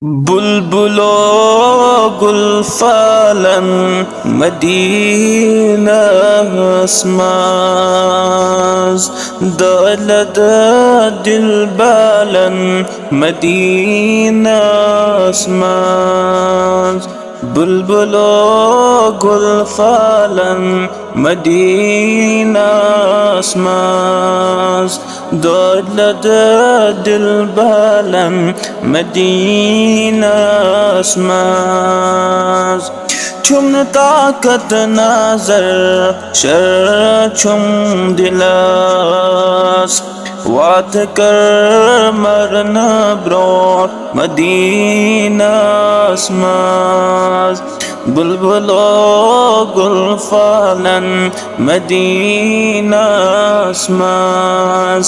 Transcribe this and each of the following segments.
बुलबुलो गुलफालन Medina असमाज दौलत दिलबालन Medina असमाज बुलबुलो गुलफालन Medina असमाज दौलत दिलबालन Medina असमाज छुम ताकत नजर शर छुम दिलास वात कर मरना ब्रो मदीना असमाज बुलबुलो गुलफालन मदीना असमाज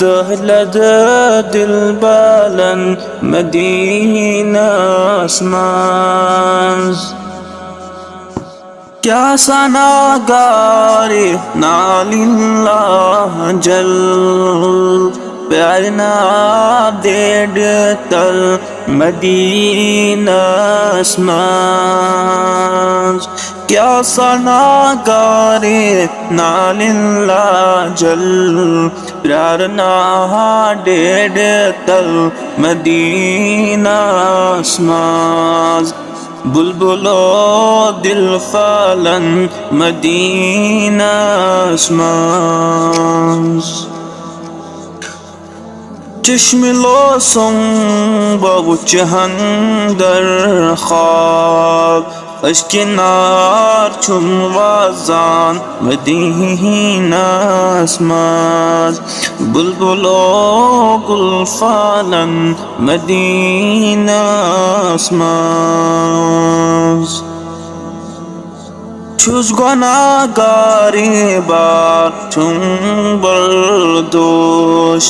दहलद दिलबालन मदीना असमाज क्या सनागारे नालिल्लाह जल प्यारना देड तल मदीना असमाज क्या सनागारे नालिल्लाह जल प्यारना देड तल मदीना असमाज बुलबुलो दिलफालन मदीना असमाज चश्मिलो संग बहुचहन दर ख्वाब अश्किनार छुम वाजान मदीना असमाज बुलबुलो गुलफालन मदीना असमाज छुस गुनाहगारे बार छुम बर्दोश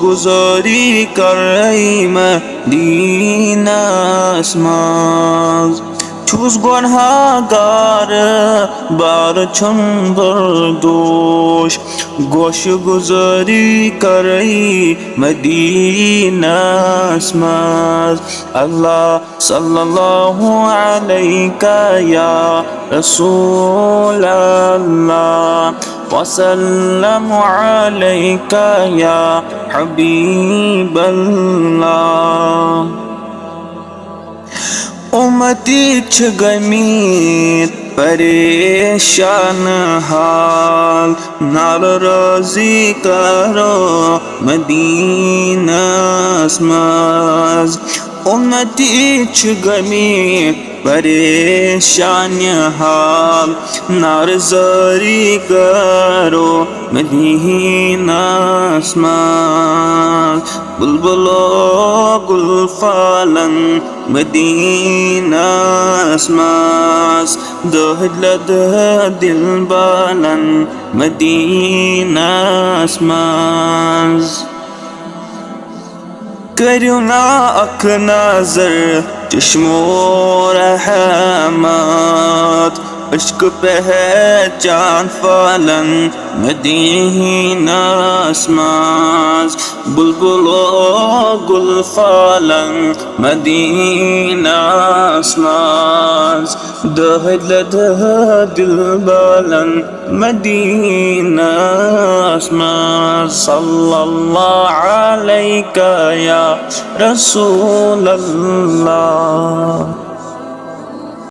गुजारी कर मदीना असमाज छुस गुनाहगार बार छुम बर्दोश गोश गुजारी कर मदीना असमाज अल्लाह सल्लल्लाहु अलैका या रसूल अल्लाह वसल्लम अलैका या हबीब अल्लाह उम्मती छ गमीत परेशान हाल नाराजी करो मदीना असमाज उम्मती छ गमीत परेशान हाल नाराजी करो मदीना असमाज बुलबुलो गुलफालन मदीना असमाज दहलद दिलबालन मदीना असमाज करियो ना अख नजर चश्मो रहमत इश्क पहचान फालन मदीना असमाज बुलबुलो गुलफालन मदीना असमाज दहलद दिलबालन मदीना असमाज सल्लल्लाहु अलैका या रसूल अल्लाह।